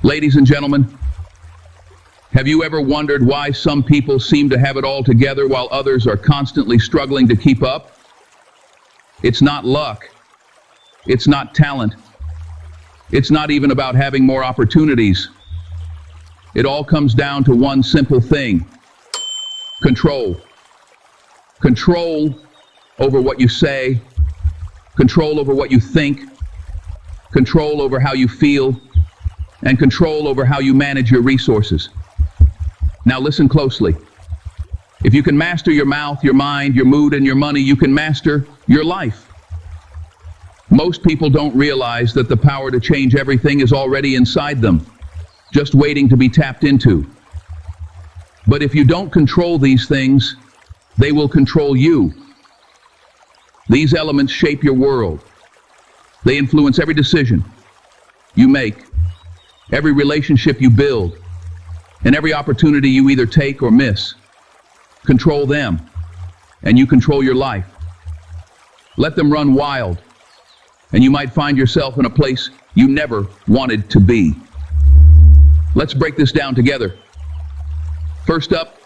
Ladies and gentlemen, have you ever wondered why some people seem to have it all together while others are constantly struggling to keep up? It's not luck. It's not talent. It's not even about having more opportunities. It all comes down to one simple thing: control. Control over what you say, control over what you think, control over how you feel, and control over how you manage your resources. Now listen closely. If you can master your mouth, your mind, your mood, and your money, you can master your life. Most people don't realize that the power to change everything is already inside them, just waiting to be tapped into. But if you don't control these things, they will control you. These elements shape your world. They influence every decision you make, every relationship you build, and every opportunity you either take or miss. Control them, and you control your life. Let them run wild, and you might find yourself in a place you never wanted to be. Let's break this down together. First up,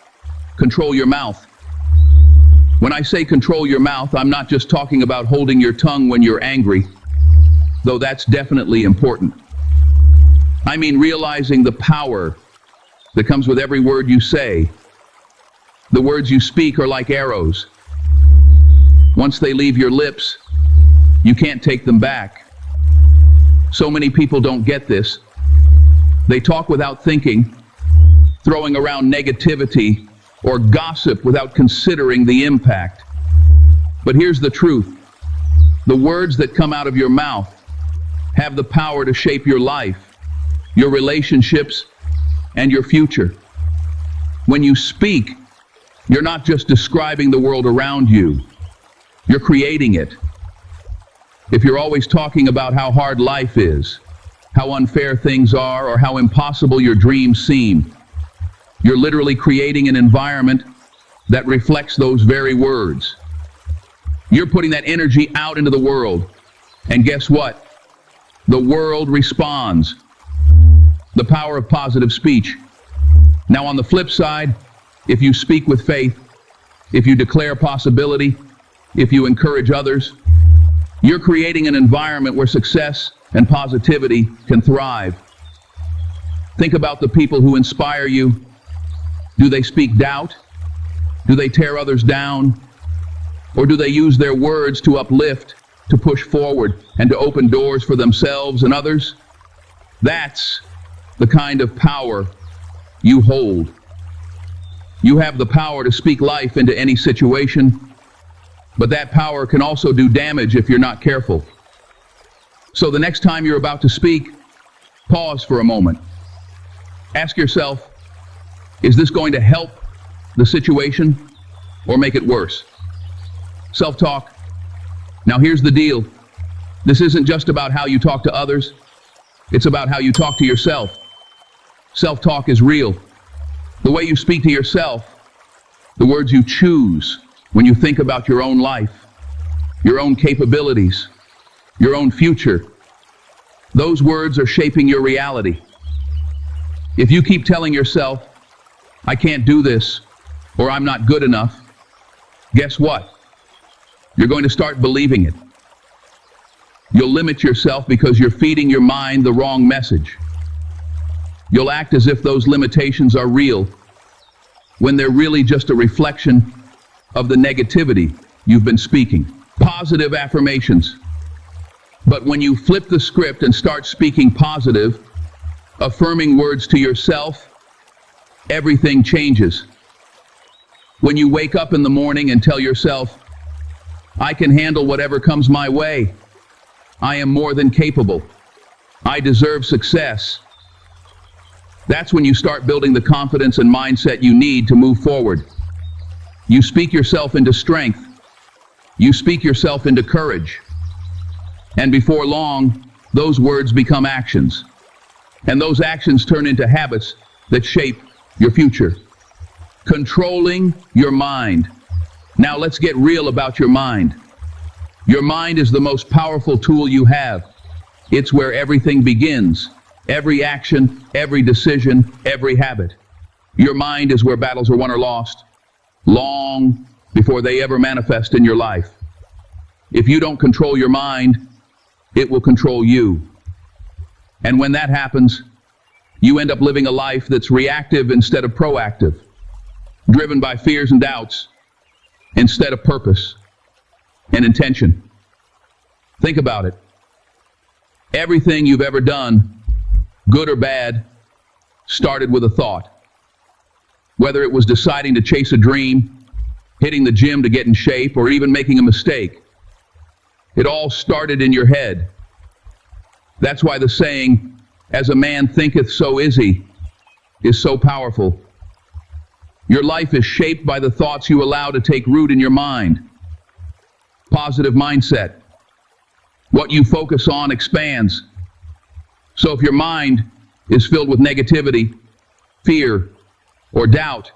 control your mouth. When I say control your mouth, I'm not just talking about holding your tongue when you're angry, though that's definitely important. I mean realizing the power that comes with every word you say. The words you speak are like arrows. Once they leave your lips, you can't take them back. So many people don't get this. They talk without thinking, throwing around negativity or gossip without considering the impact. But here's the truth. The words that come out of your mouth have the power to shape your life, your relationships, and your future. When you speak, you're not just describing the world around you, you're creating it. If you're always talking about how hard life is, how unfair things are, or how impossible your dreams seem, you're literally creating an environment that reflects those very words. You're putting that energy out into the world, and guess what? The world responds. The power of positive speech. Now on the flip side, if you speak with faith, if you declare possibility, if you encourage others, you're creating an environment where success and positivity can thrive. Think about the people who inspire you. Do they speak doubt? Do they tear others down? Or do they use their words to uplift, to push forward, and to open doors for themselves and others? That's the kind of power you hold. You have the power to speak life into any situation, but that power can also do damage if you're not careful. So the next time you're about to speak, pause for a moment. Ask yourself, is this going to help the situation or make it worse? Self-talk. Now here's the deal. This isn't just about how you talk to others. It's about how you talk to yourself. Self-talk is real. The way you speak to yourself, the words you choose when you think about your own life, your own capabilities, your own future, those words are shaping your reality. If you keep telling yourself, I can't do this, or I'm not good enough, guess what? You're going to start believing it. You'll limit yourself because you're feeding your mind the wrong message. You'll act as if those limitations are real, when they're really just a reflection of the negativity you've been speaking. Positive affirmations. But when you flip the script and start speaking positive, affirming words to yourself, everything changes. When you wake up in the morning and tell yourself, I can handle whatever comes my way. I am more than capable. I deserve success. That's when you start building the confidence and mindset you need to move forward. You speak yourself into strength. You speak yourself into courage. And before long, those words become actions. And those actions turn into habits that shape your future. Controlling your mind. Now let's get real about your mind. Your mind is the most powerful tool you have. It's where everything begins. Every action, every decision, every habit. Your mind is where battles are won or lost, long before they ever manifest in your life. If you don't control your mind, it will control you. And when that happens, you end up living a life that's reactive instead of proactive, driven by fears and doubts instead of purpose and intention. Think about it. Everything you've ever done, good or bad, started with a thought. Whether it was deciding to chase a dream, hitting the gym to get in shape, or even making a mistake, it all started in your head. That's why the saying, "As a man thinketh, so is he," is so powerful. Your life is shaped by the thoughts you allow to take root in your mind. Positive mindset. What you focus on expands. So if your mind is filled with negativity, fear, or doubt,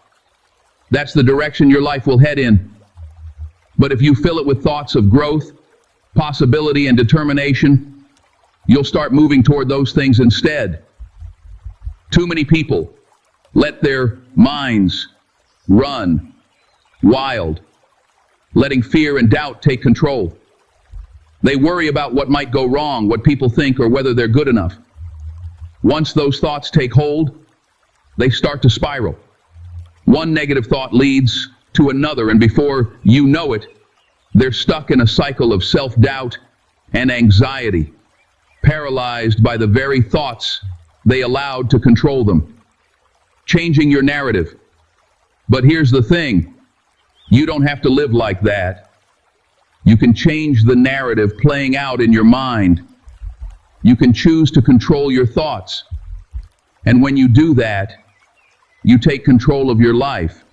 that's the direction your life will head in. But if you fill it with thoughts of growth, possibility, and determination, you'll start moving toward those things instead. Too many people let their minds run wild, letting fear and doubt take control. They worry about what might go wrong, what people think, or whether they're good enough. Once those thoughts take hold, they start to spiral. One negative thought leads to another, and before you know it, they're stuck in a cycle of self-doubt and anxiety, paralyzed by the very thoughts they allowed to control them. Changing your narrative. But here's the thing, you don't have to live like that. You can change the narrative playing out in your mind. You can choose to control your thoughts. And when you do that, you take control of your life.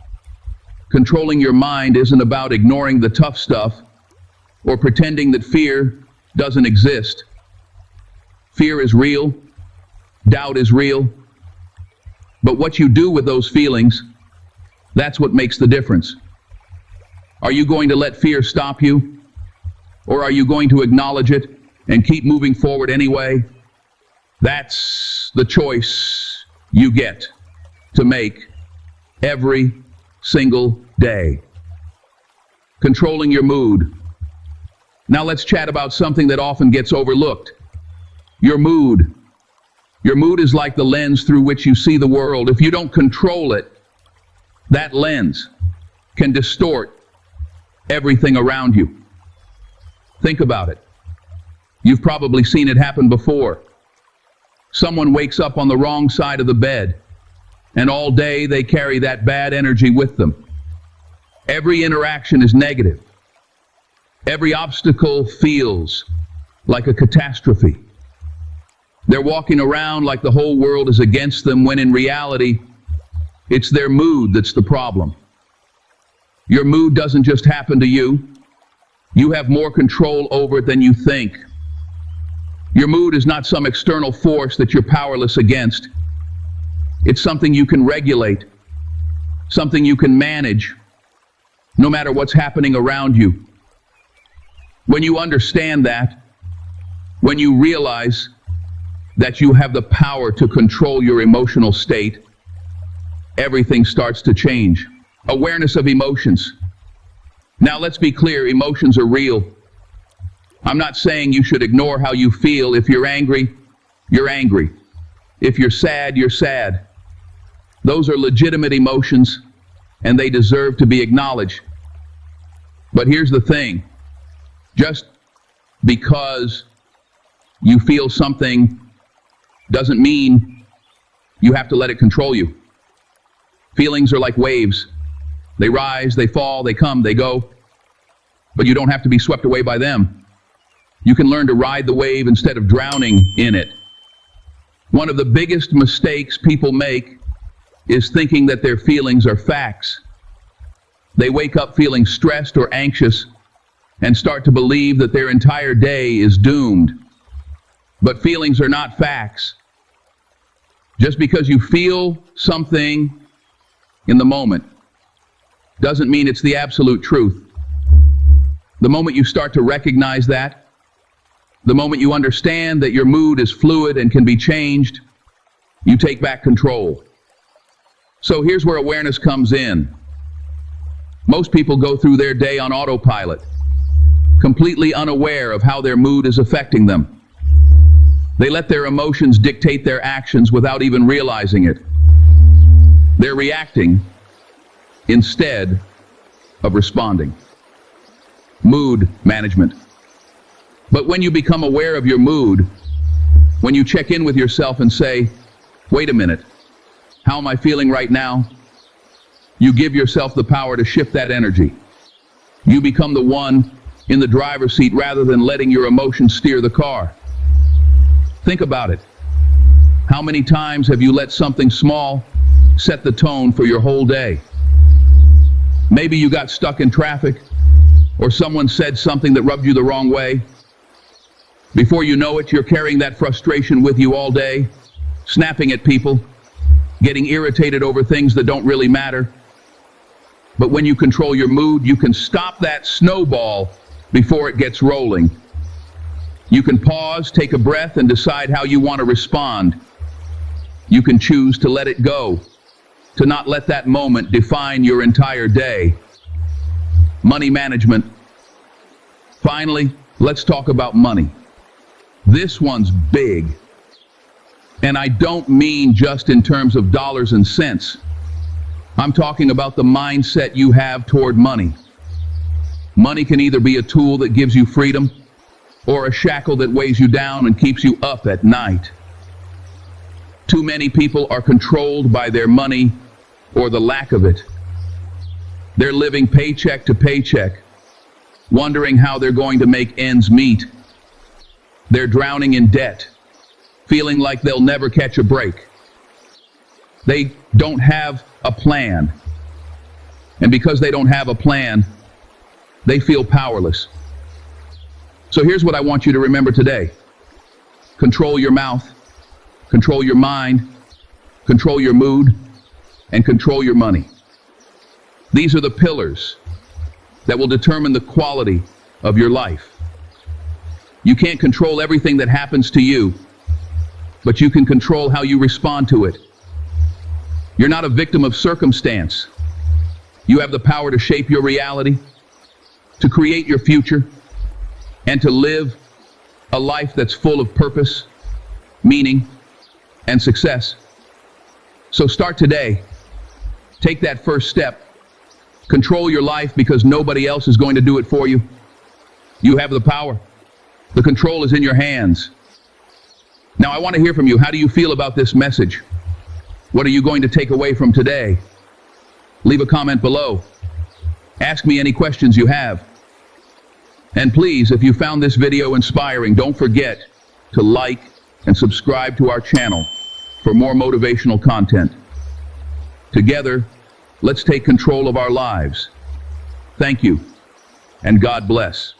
Controlling your mind isn't about ignoring the tough stuff or pretending that fear doesn't exist. Fear is real. Doubt is real. But what you do with those feelings, that's what makes the difference. Are you going to let fear stop you? Or are you going to acknowledge it and keep moving forward anyway? That's the choice you get to make every single day. Controlling your mood. Now let's chat about something that often gets overlooked. Your mood. Your mood is like the lens through which you see the world. If you don't control it, that lens can distort everything around you. Think about it. You've probably seen it happen before. Someone wakes up on the wrong side of the bed, and all day they carry that bad energy with them. Every interaction is negative. Every obstacle feels like a catastrophe. They're walking around like the whole world is against them, when in reality, it's their mood that's the problem. Your mood doesn't just happen to you. You have more control over it than you think. Your mood is not some external force that you're powerless against. It's something you can regulate, something you can manage, no matter what's happening around you. When you understand that, when you realize that you have the power to control your emotional state, everything starts to change. Awareness of emotions. Now let's be clear, emotions are real. I'm not saying you should ignore how you feel. If you're angry, you're angry. If you're sad, you're sad. Those are legitimate emotions, and they deserve to be acknowledged. But here's the thing. Just because you feel something doesn't mean you have to let it control you. Feelings are like waves. They rise, they fall, they come, they go. But you don't have to be swept away by them. You can learn to ride the wave instead of drowning in it. One of the biggest mistakes people make is thinking that their feelings are facts. They wake up feeling stressed or anxious and start to believe that their entire day is doomed. But feelings are not facts. Just because you feel something in the moment doesn't mean it's the absolute truth. The moment you start to recognize that, the moment you understand that your mood is fluid and can be changed, You take back control. So here's where awareness comes in. Most people go through their day on autopilot, completely unaware of how their mood is affecting them. They let their emotions dictate their actions without even realizing it. They're reacting instead of responding. Mood management. But when you become aware of your mood, when you check in with yourself and say, wait a minute, how am I feeling right now? You give yourself the power to shift that energy. You become the one in the driver's seat rather than letting your emotions steer the car. Think about it. How many times have you let something small set the tone for your whole day? Maybe you got stuck in traffic, or someone said something that rubbed you the wrong way. Before you know it, you're carrying that frustration with you all day, snapping at people, getting irritated over things that don't really matter. But when you control your mood, you can stop that snowball before it gets rolling. You can pause, take a breath, and decide how you want to respond. You can choose to let it go, to not let that moment define your entire day. Money management. Finally, let's talk about money. This one's big. And I don't mean just in terms of dollars and cents. I'm talking about the mindset you have toward money. Money can either be a tool that gives you freedom, or a shackle that weighs you down and keeps you up at night. Too many people are controlled by their money or the lack of it. They're living paycheck to paycheck, wondering how they're going to make ends meet. They're drowning in debt, feeling like they'll never catch a break. They don't have a plan. And because they don't have a plan, they feel powerless. So here's what I want you to remember today. Control your mouth, control your mind, control your mood, and control your money. These are the pillars that will determine the quality of your life. You can't control everything that happens to you, but you can control how you respond to it. You're not a victim of circumstance. You have the power to shape your reality, to create your future, and to live a life that's full of purpose, meaning, and success. So start today. Take that first step. Control your life because nobody else is going to do it for you. You have the power. The control is in your hands. Now I want to hear from you. How do you feel about this message? What are you going to take away from today? Leave a comment below. Ask me any questions you have. And please, if you found this video inspiring, don't forget to like and subscribe to our channel for more motivational content. Together, let's take control of our lives. Thank you, and God bless.